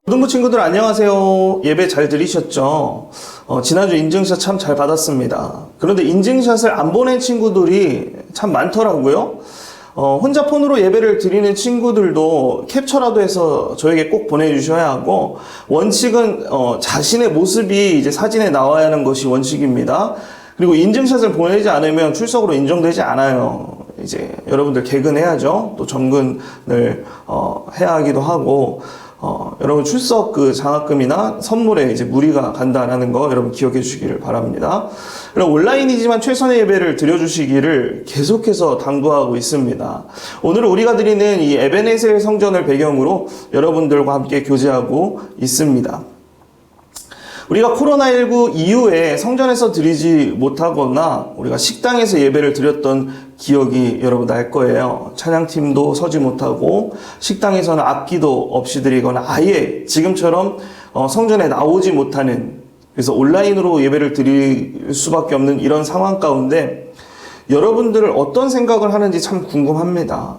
고등부 친구들 안녕하세요. 예배 잘 들으셨죠? 지난주 인증샷 참 잘 받았습니다. 그런데 인증샷을 안 보낸 친구들이 참 많더라고요. 혼자 폰으로 예배를 드리는 친구들도 캡처라도 해서 저에게 꼭 보내주셔야 하고, 원칙은 자신의 모습이 이제 사진에 나와야 하는 것이 원칙입니다. 그리고 인증샷을 보내지 않으면 출석으로 인정되지 않아요. 이제 여러분들 개근해야죠. 또 점근을 해야 하기도 하고, 여러분 출석 그 장학금이나 선물에 이제 무리가 간다라는 거 여러분 기억해 주시기를 바랍니다. 그럼 온라인이지만 최선의 예배를 드려주시기를 계속해서 당부하고 있습니다. 오늘은 우리가 드리는 이 에베네셀 성전을 배경으로 여러분들과 함께 교제하고 있습니다. 우리가 코로나19 이후에 성전에서 드리지 못하거나 우리가 식당에서 예배를 드렸던 기억이 여러분 날 거예요. 찬양팀도 서지 못하고 식당에서는 악기도 없이 드리거나 아예 지금처럼 성전에 나오지 못하는, 그래서 온라인으로 예배를 드릴 수밖에 없는 이런 상황 가운데 여러분들을 어떤 생각을 하는지 참 궁금합니다.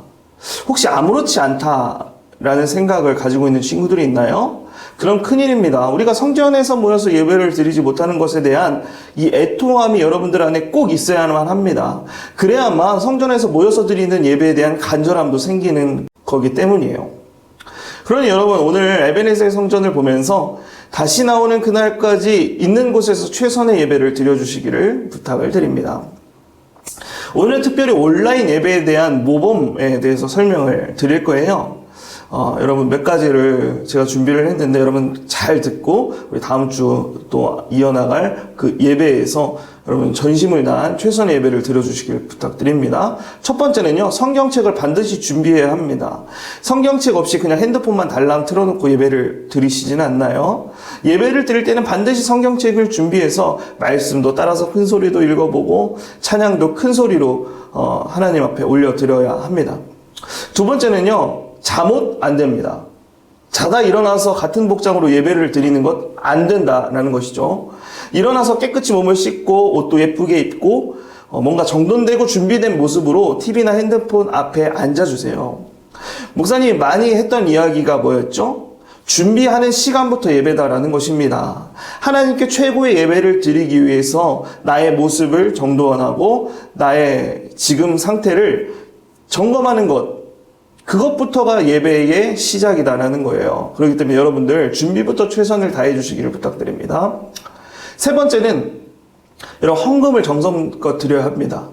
혹시 아무렇지 않다라는 생각을 가지고 있는 친구들이 있나요? 그럼 큰일입니다. 우리가 성전에서 모여서 예배를 드리지 못하는 것에 대한 이 애통함이 여러분들 안에 꼭 있어야만 합니다. 그래야만 성전에서 모여서 드리는 예배에 대한 간절함도 생기는 거기 때문이에요. 그러니 여러분, 오늘 에베네셀 성전을 보면서 다시 나오는 그날까지 있는 곳에서 최선의 예배를 드려주시기를 부탁을 드립니다. 오늘 특별히 온라인 예배에 대한 모범에 대해서 설명을 드릴 거예요. 여러분 몇 가지를 제가 준비를 했는데 여러분 잘 듣고 우리 다음 주 또 이어나갈 그 예배에서 여러분 전심을 다한 최선의 예배를 드려주시길 부탁드립니다. 첫 번째는요, 성경책을 반드시 준비해야 합니다. 성경책 없이 그냥 핸드폰만 달랑 틀어놓고 예배를 드리시지는 않나요? 예배를 드릴 때는 반드시 성경책을 준비해서 말씀도 따라서 큰 소리도 읽어보고 찬양도 큰 소리로 하나님 앞에 올려드려야 합니다. 두 번째는요, 잠옷 안 됩니다. 자다 일어나서 같은 복장으로 예배를 드리는 것 안 된다라는 것이죠. 일어나서 깨끗이 몸을 씻고 옷도 예쁘게 입고 뭔가 정돈되고 준비된 모습으로 TV나 핸드폰 앞에 앉아주세요. 목사님이 많이 했던 이야기가 뭐였죠? 준비하는 시간부터 예배다라는 것입니다. 하나님께 최고의 예배를 드리기 위해서 나의 모습을 정돈하고 나의 지금 상태를 점검하는 것, 그것부터가 예배의 시작이다라는 거예요. 그렇기 때문에 여러분들 준비부터 최선을 다해 주시기를 부탁드립니다. 세 번째는 여러분 헌금을 정성껏 드려야 합니다.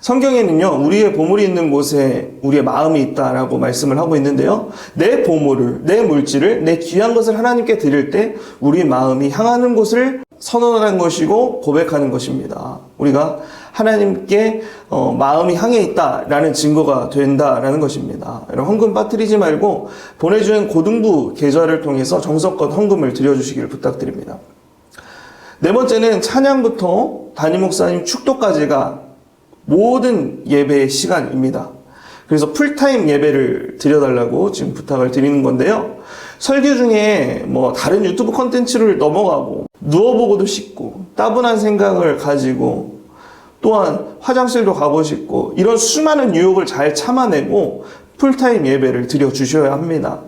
성경에는요, 우리의 보물이 있는 곳에 우리의 마음이 있다라고 말씀을 하고 있는데요, 내 보물을, 내 물질을, 내 귀한 것을 하나님께 드릴 때 우리 마음이 향하는 곳을 선언하는 것이고 고백하는 것입니다. 우리가 하나님께 마음이 향해 있다라는 증거가 된다라는 것입니다. 여러분 헌금 빠뜨리지 말고 보내주는 고등부 계좌를 통해서 정성껏 헌금을 드려주시기를 부탁드립니다. 네 번째는 찬양부터 담임 목사님 축도까지가 모든 예배의 시간입니다. 그래서 풀타임 예배를 드려달라고 지금 부탁을 드리는 건데요, 설교 중에 뭐 다른 유튜브 콘텐츠를 넘어가고 누워보고도 싶고 따분한 생각을 가지고 또한 화장실도 가고 싶고 이런 수많은 유혹을 잘 참아내고 풀타임 예배를 드려주셔야 합니다.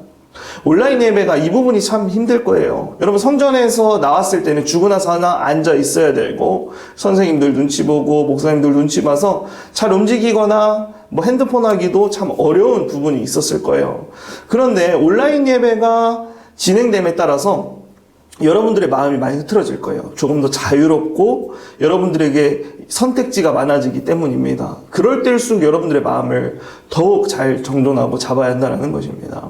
온라인 예배가 이 부분이 참 힘들 거예요. 여러분 성전에서 나왔을 때는 주고 나서 하나 앉아 있어야 되고 선생님들 눈치 보고 목사님들 눈치 봐서 잘 움직이거나 뭐 핸드폰 하기도 참 어려운 부분이 있었을 거예요. 그런데 온라인 예배가 진행됨에 따라서 여러분들의 마음이 많이 흐트러질 거예요. 조금 더 자유롭고 여러분들에게 선택지가 많아지기 때문입니다. 그럴 때일수록 여러분들의 마음을 더욱 잘 정돈하고 잡아야 한다는 것입니다.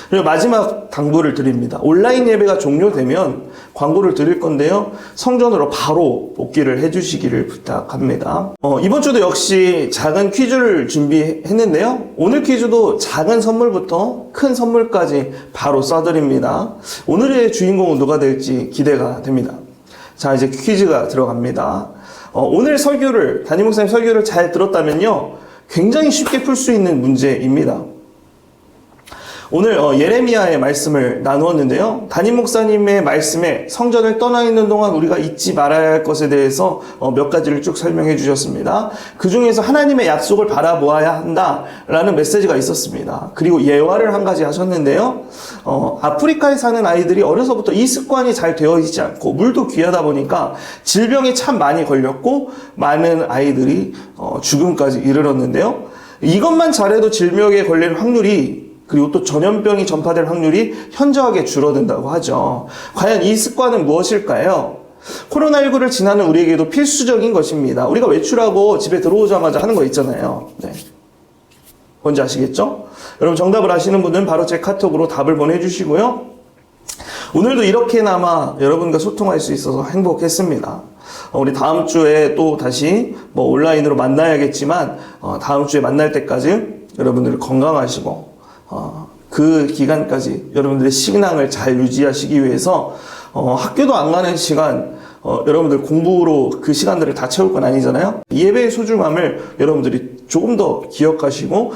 그리고 마지막 당부를 드립니다. 온라인 예배가 종료되면 광고를 드릴 건데요, 성전으로 바로 복귀를 해주시기를 부탁합니다. 이번 주도 역시 작은 퀴즈를 준비했는데요, 오늘 퀴즈도 작은 선물부터 큰 선물까지 바로 쏴드립니다. 오늘의 주인공은 누가 될지 기대가 됩니다. 자, 이제 퀴즈가 들어갑니다. 오늘 설교를, 담임 목사님 설교를 잘 들었다면요, 굉장히 쉽게 풀 수 있는 문제입니다. 오늘 예레미야의 말씀을 나누었는데요. 담임 목사님의 말씀에 성전을 떠나 있는 동안 우리가 잊지 말아야 할 것에 대해서 몇 가지를 쭉 설명해 주셨습니다. 그 중에서 하나님의 약속을 바라보아야 한다라는 메시지가 있었습니다. 그리고 예화를 한 가지 하셨는데요. 아프리카에 사는 아이들이 어려서부터 이 습관이 잘 되어 있지 않고 물도 귀하다 보니까 질병이 참 많이 걸렸고 많은 아이들이 죽음까지 이르렀는데요. 이것만 잘해도 질병에 걸릴 확률이 그리고 또 전염병이 전파될 확률이 현저하게 줄어든다고 하죠. 과연 이 습관은 무엇일까요? 코로나19를 지나는 우리에게도 필수적인 것입니다. 우리가 외출하고 집에 들어오자마자 하는 거 있잖아요. 네. 뭔지 아시겠죠? 여러분 정답을 아시는 분은 바로 제 카톡으로 답을 보내주시고요. 오늘도 이렇게나마 여러분과 소통할 수 있어서 행복했습니다. 우리 다음 주에 또 다시 온라인으로 만나야겠지만 다음 주에 만날 때까지 여러분들 건강하시고 그 기간까지 여러분들의 신앙을 잘 유지하시기 위해서 학교도 안 가는 시간 여러분들 공부로 그 시간들을 다 채울 건 아니잖아요. 예배의 소중함을 여러분들이 조금 더 기억하시고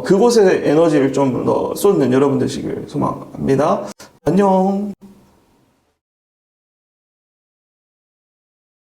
그곳에 에너지를 좀 더 쏟는 여러분 되시길 소망합니다. 안녕.